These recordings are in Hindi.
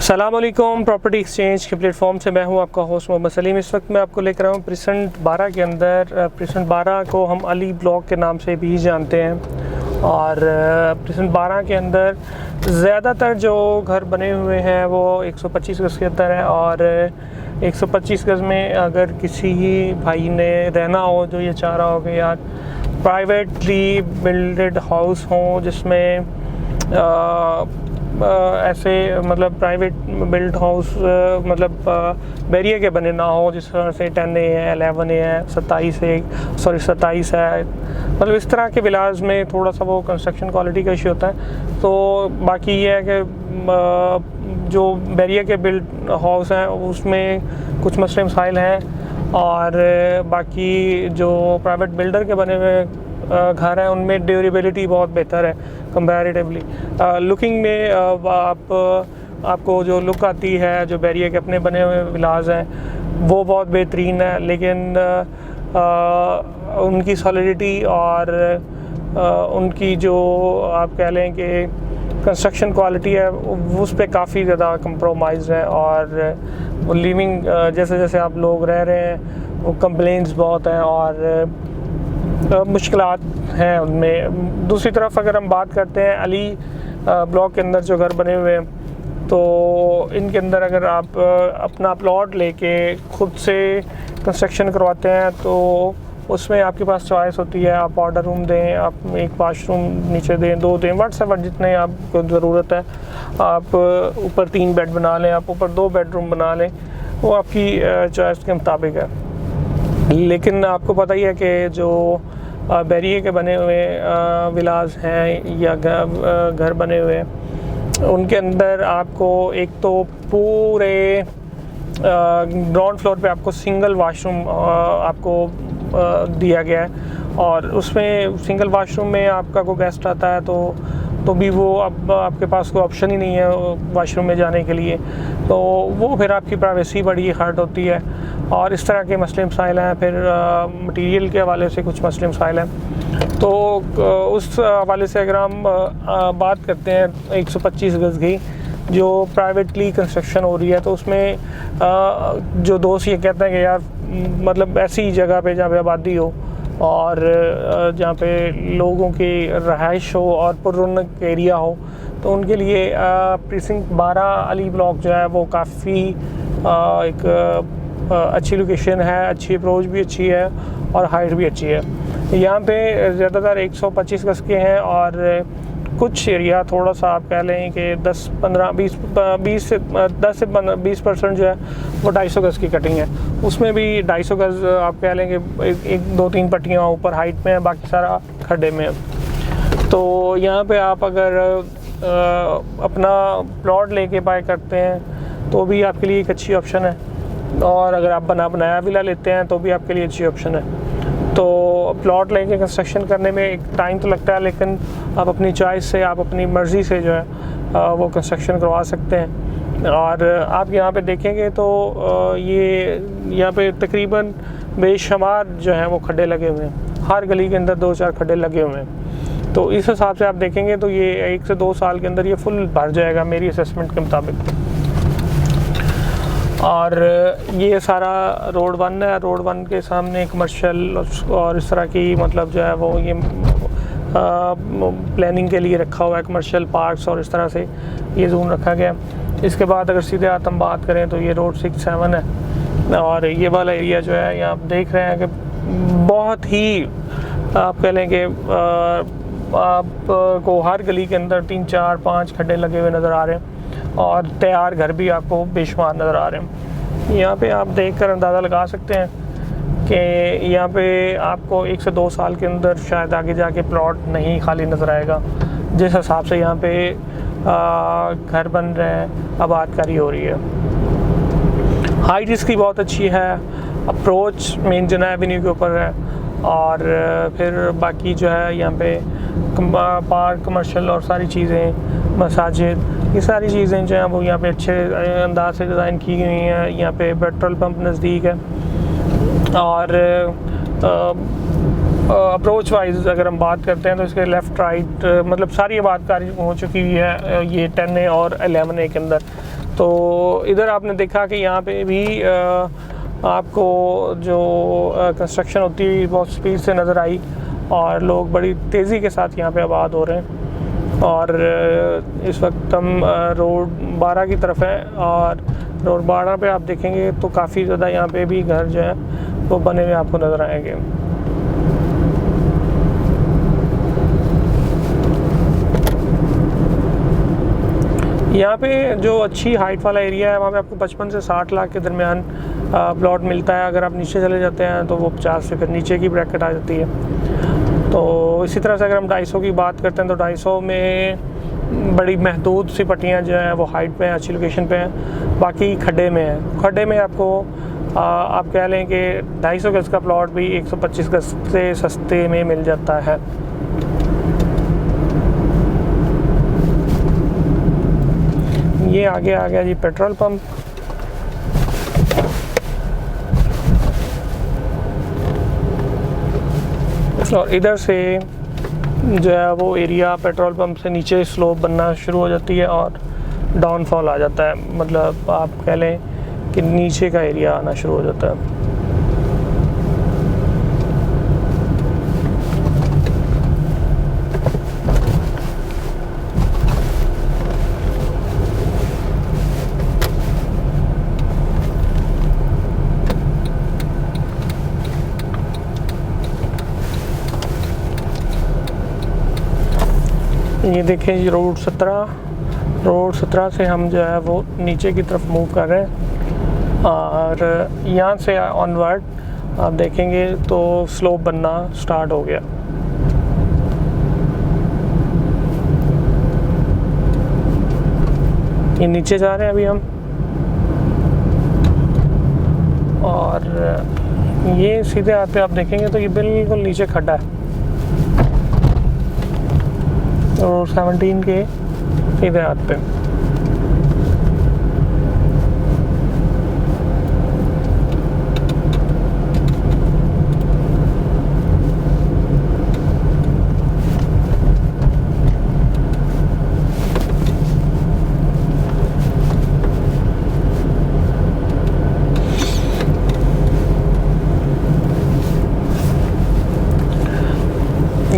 अस्सलामुअलैकुम प्रॉपर्टी एक्सचेंज के प्लेटफॉर्म से मैं हूं आपका होस्ट मोहम्मद सलीम। इस वक्त मैं आपको लेकर आया हूं प्रेसेंट 12 के अंदर। प्रेसेंट 12 को हम अली ब्लॉक के नाम से भी जानते हैं और प्रेसेंट 12 के अंदर ज़्यादातर जो घर बने हुए हैं वो 125 गज़ के अंदर है और 125 गज़ में अगर किसी भाई ने रहना हो जो ये चाह रहा हो कि यार प्राइवेटली बिल्डेड हाउस हों जिसमें ऐसे मतलब प्राइवेट बिल्ड हाउस मतलब बैरियर के बने ना हो, जिस तरह से 10A है, 11A है, 27 है, मतलब इस तरह के विलाज में थोड़ा सा वो कंस्ट्रक्शन क्वालिटी का इशू होता है। तो बाकी ये है कि जो बैरियर के बिल्ड हाउस हैं उसमें कुछ मसले मसाइल हैं और बाकी जो प्राइवेट बिल्डर के बने हुए घर हैं उनमें ड्यूरेबिलिटी बहुत बेहतर है कंपैरेटिवली। लुकिंग में आपको जो लुक आती है जो बैरियर के अपने बने हुए विलाज हैं वो बहुत बेहतरीन है, लेकिन उनकी सॉलिडिटी और उनकी जो आप कह लें कि कंस्ट्रक्शन क्वालिटी है उस पर काफ़ी ज़्यादा कंप्रोमाइज़ है और वो लिविंग जैसे जैसे आप लोग रह रहे हैं वो कंप्लेंट्स बहुत हैं और मुश्किलात हैं उनमें। दूसरी तरफ अगर हम बात करते हैं अली ब्लॉक के अंदर जो घर बने हुए हैं तो इनके अंदर अगर आप अपना प्लॉट लेके खुद से कंस्ट्रक्शन करवाते हैं तो उसमें आपके पास चॉइस होती है। आप ऑर्डर रूम दें, आप एक वाशरूम नीचे दें, 2 दें, व्हाट्सएवर जितने आपको ज़रूरत है। आप ऊपर 3 बेड बना लें, आप ऊपर 2 बेडरूम बना लें, वो आपकी चॉइस के मुताबिक है। लेकिन आपको पता ही है कि जो बैरियर के बने हुए विलाज हैं या घर बने हुए उनके अंदर आपको एक तो पूरे ग्राउंड फ्लोर पे आपको सिंगल वाशरूम आपको दिया गया है और उसमें सिंगल वाशरूम में आपका कोई गेस्ट आता है तो भी वो अब आपके पास कोई ऑप्शन ही नहीं है वाशरूम में जाने के लिए, तो वो फिर आपकी प्राइवेसी बड़ी हर्ट होती है और इस तरह के मसले मसाइल हैं। फिर मटीरियल के हवाले से कुछ मसले मसाइल हैं। तो उस हवाले से अगर हम बात करते हैं 125 गज़ की जो प्राइवेटली कंस्ट्रक्शन हो रही है तो उसमें जो दोस्त ये कहते हैं कि यार मतलब ऐसी जगह पे जहाँ पे आबादी हो और जहाँ पे लोगों की रहाइश हो और पुररौनक एरिया हो तो उनके लिए प्रीसिंक्ट 12 अली ब्लॉक जो है वो काफ़ी एक अच्छी लोकेशन है, अच्छी अप्रोच भी अच्छी है और हाइट भी अच्छी है। यहाँ पे ज़्यादातर 125 गज़ के हैं और कुछ एरिया थोड़ा सा आप कह लें कि 10-20% जो है वो 250 गज़ की कटिंग है। उसमें भी 250 गज़ आप कह लें कि 1-2-3 पट्टियाँ ऊपर हाइट में है, बाकी सारा खड्डे में है। तो यहाँ पे आप अगर अपना प्लॉट लेके बाय करते हैं तो भी आपके लिए एक अच्छी ऑप्शन है और अगर आप बनाया विला लेते हैं तो भी आपके लिए अच्छी ऑप्शन है। तो प्लॉट लेके कंस्ट्रक्शन करने में एक टाइम तो लगता है, लेकिन आप अपनी चॉइस से, आप अपनी मर्ज़ी से जो है वो कंस्ट्रक्शन करवा सकते हैं। और आप यहाँ पे देखेंगे तो ये यहाँ पे तकरीबन बेशुमार जो है वो खड्डे लगे हुए हैं, हर गली के अंदर 2-4 खड्डे लगे हुए हैं। तो इस हिसाब से आप देखेंगे तो ये 1 से 2 साल के अंदर ये फुल भर जाएगा मेरी असेसमेंट के मुताबिक। और ये सारा रोड 1 है, रोड 1 के सामने कमर्शियल और इस तरह की मतलब जो है वो ये प्लानिंग के लिए रखा हुआ है, कमर्शियल पार्क्स और इस तरह से ये जोन रखा गया। इसके बाद अगर सीधे हाथ हम बात करें तो ये रोड 6-7 है और ये वाला एरिया जो है यहाँ आप देख रहे हैं कि बहुत ही आप कह लें कि आपको हर गली के अंदर 3-4-5 खड्डे लगे हुए नज़र आ रहे हैं और तैयार घर भी आपको बेशुमार नज़र आ रहे हैं। यहाँ पे आप देखकर अंदाज़ा लगा सकते हैं कि यहाँ पे आपको 1 से 2 साल के अंदर शायद आगे जाके प्लॉट नहीं खाली नज़र आएगा, जिस हिसाब से यहाँ पे घर बन रहे हैं, आबादकारी हो रही है। हाइट इसकी बहुत अच्छी है, अप्रोच मेन जना एवेन्यू के ऊपर है और फिर बाकी जो है यहाँ पे पार्क, कमर्शियल और सारी चीज़ें, मसाजिद, ये सारी चीज़ें जो हैं वो यहाँ पे अच्छे अंदाज से डिज़ाइन की गई हैं। यहाँ पे पेट्रोल पंप नज़दीक है और अप्रोच वाइज अगर हम बात करते हैं तो इसके लेफ़्ट राइट मतलब सारी आबादकारी हो चुकी है ये 10A और 11A के अंदर। तो इधर आपने देखा कि यहाँ पे भी आपको जो कंस्ट्रक्शन होती है बहुत स्पीड से नज़र आई और लोग बड़ी तेज़ी के साथ यहाँ पे आबाद हो रहे हैं। और इस वक्त हम रोड 12 की तरफ है और रोड 12 पे आप देखेंगे तो काफ़ी ज़्यादा यहाँ पे भी घर जो है वो बने हुए आपको नज़र आएंगे। यहाँ पे जो अच्छी हाइट वाला एरिया है वहाँ पे आपको 55 से 60 लाख के दरमियान प्लॉट मिलता है। अगर आप नीचे चले जाते हैं तो वो 50 से फिर नीचे की ब्रैकेट आ जाती है। तो इसी तरह से अगर हम 250 की बात करते हैं तो 250 में बड़ी महदूद सी पट्टियाँ जो हैं वो हाइट पे हैं, अच्छी लोकेशन पे हैं, बाकी खड्डे में हैं। खड्डे में आपको आप कह लें कि 250 गज़ का प्लॉट भी 125 गज़ से सस्ते में मिल जाता है। ये आगे आ गया जी पेट्रोल पंप। और इधर से जो है वो एरिया पेट्रोल पंप से नीचे स्लोप बनना शुरू हो जाती है और डाउनफॉल आ जाता है, मतलब आप कह लें कि नीचे का एरिया आना शुरू हो जाता है। ये देखें जी रोड 17 से हम जो है वो नीचे की तरफ मूव कर रहे हैं और यहाँ से ऑनवर्ड आप देखेंगे तो स्लोप बनना स्टार्ट हो गया। ये नीचे जा रहे हैं अभी हम और ये सीधे हाथ पे आप देखेंगे तो ये बिल्कुल नीचे खड्डा है और 17 के सीधे हाथ पे।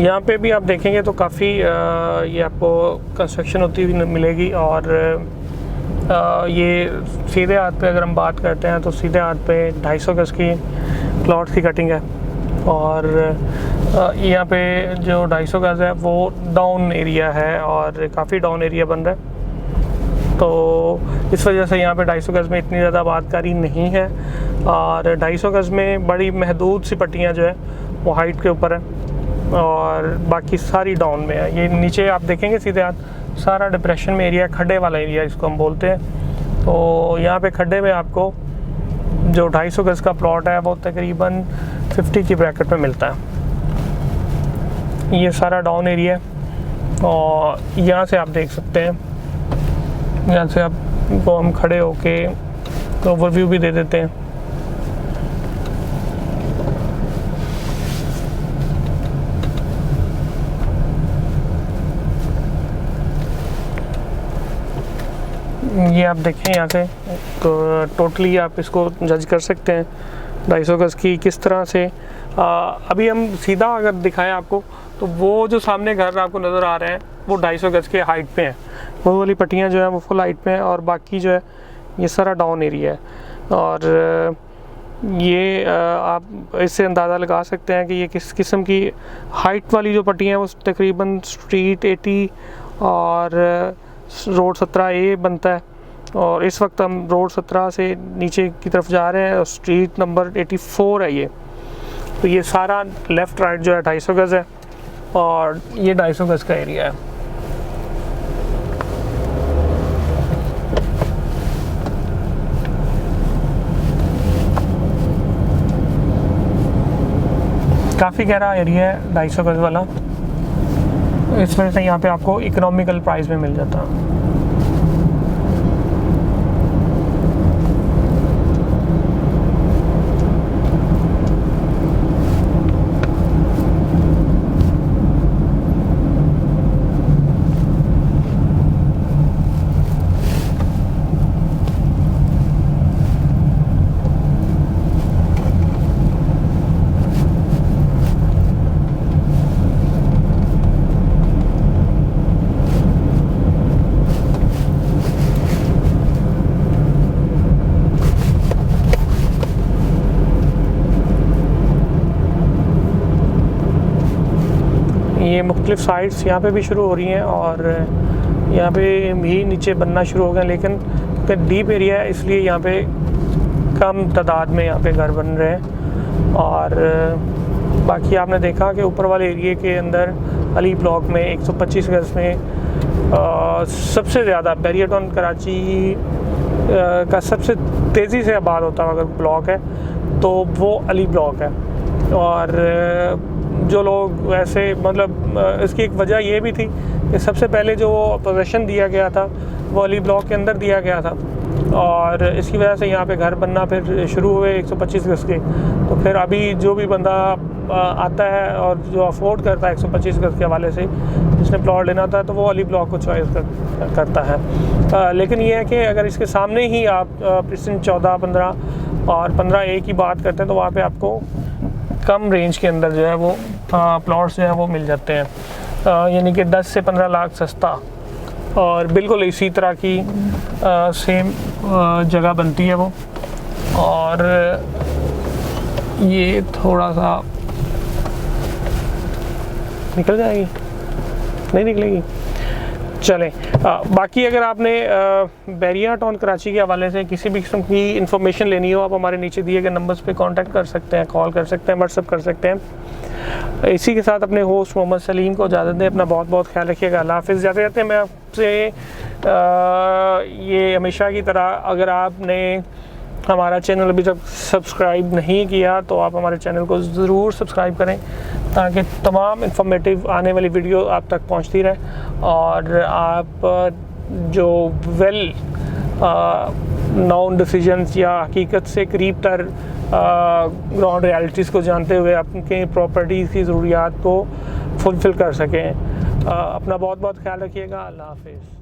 यहाँ पे भी आप देखेंगे तो काफ़ी ये आपको कंस्ट्रक्शन होती हुई मिलेगी और ये सीधे हाथ पे अगर हम बात करते हैं तो सीधे हाथ पे 250 गज़ की प्लॉट की कटिंग है और यहाँ पे जो 250 गज़ है वो डाउन एरिया है और काफ़ी डाउन एरिया बन रहा है। तो इस वजह से यहाँ पे 250 गज़ में इतनी ज़्यादा आबादकारी नहीं है और 250 गज़ में बड़ी महदूद सी पट्टियाँ जो है वो हाइट के ऊपर है और बाकी सारी डाउन में है। ये नीचे आप देखेंगे सीधे हाथ सारा डिप्रेशन में एरिया, खड्डे वाला एरिया इसको हम बोलते हैं। तो यहाँ पे खड्डे में आपको जो 250 गज़ का प्लॉट है वो तकरीबन 50 की ब्रैकेट में मिलता है। ये सारा डाउन एरिया है और यहाँ से आप देख सकते हैं, यहाँ से आपको हम खड़े होके तो ओवरव्यू भी दे देते हैं। ये आप देखें यहाँ से तो टोटली आप इसको जज कर सकते हैं 250 गज़ की किस तरह से। अभी हम सीधा अगर दिखाएं आपको तो वो जो सामने घर आपको नज़र आ रहे हैं वो 250 गज़ के हाइट पे हैं, वो वाली पट्टियाँ जो है वो फुल हाइट पे हैं और बाकी जो है ये सारा डाउन एरिया है। और ये आप इससे अंदाज़ा लगा सकते हैं कि ये किस किस्म की हाइट वाली जो पट्टियाँ हैं वो तकरीबन स्ट्रीट 80 और रोड 17A बनता है और इस वक्त हम रोड 17 से नीचे की तरफ जा रहे हैं और स्ट्रीट नंबर 84 है ये। तो ये सारा लेफ़्ट राइट जो है 250 गज़ है और ये 250 गज़ का एरिया है। काफ़ी गहरा एरिया है 250 गज़ वाला, इस वजह से यहाँ पे आपको इकोनॉमिकल प्राइस में मिल जाता है। क्लिफ साइड्स यहाँ पे भी शुरू हो रही हैं और यहाँ पे भी नीचे बनना शुरू हो गए, लेकिन क्योंकि डीप एरिया है इसलिए यहाँ पे कम तादाद में यहाँ पे घर बन रहे हैं। और बाकी आपने देखा कि ऊपर वाले एरिए के अंदर अली ब्लॉक में 125 गज में सबसे ज़्यादा बैरियर टाउन कराची का सबसे तेज़ी से आबाद होता हुआ अगर ब्लॉक है तो वो अली ब्लॉक है। और जो लोग ऐसे मतलब इसकी एक वजह ये भी थी कि सबसे पहले जो पोजीशन दिया गया था वो अली ब्लॉक के अंदर दिया गया था और इसकी वजह से यहाँ पे घर बनना फिर शुरू हुए 125 गज के। तो फिर अभी जो भी बंदा आता है और जो अफोर्ड करता है 125 गज के हवाले से, जिसने प्लॉट लेना होता है तो वो अली ब्लॉक को चॉइस करता है। लेकिन ये है कि अगर इसके सामने ही आप प्रिस्टन 14, 15 और 15A की बात करते हैं तो वहाँ पे आपको कम रेंज के अंदर जो है वो प्लॉट्स जो है वो मिल जाते हैं, यानी कि 10 से 15 लाख सस्ता। और बिल्कुल इसी तरह की सेम जगह बनती है वो। और ये थोड़ा सा निकल जाएगी, नहीं निकलेगी, चलें। बाकी अगर आपने बैरियर टाउन कराची के हवाले से किसी भी किस्म की इंफॉर्मेशन लेनी हो, आप हमारे नीचे दिए गए नंबर्स पे कांटेक्ट कर सकते हैं, कॉल कर सकते हैं, व्हाट्सअप कर सकते हैं। इसी के साथ अपने होस्ट मोहम्मद सलीम को इजाज़त दें। अपना बहुत बहुत ख्याल रखिएगा। अल्लाह हाफ़िज़। जाते जाते मैं आपसे ये हमेशा की तरह, अगर आपने हमारा चैनल अभी तक सब्सक्राइब नहीं किया तो आप हमारे चैनल को ज़रूर सब्सक्राइब करें ताकि तमाम इंफॉर्मेटिव आने वाली वीडियो आप तक पहुंचती रहे और आप जो वेल नॉन डिसीजंस या हकीकत से करीब तर ग्राउंड रियलिटीज़ को जानते हुए अपने प्रॉपर्टीज़ की ज़रूरियात को फुलफ़िल कर सकें। अपना बहुत बहुत ख्याल रखिएगा। अल्लाह हाफ़िज़।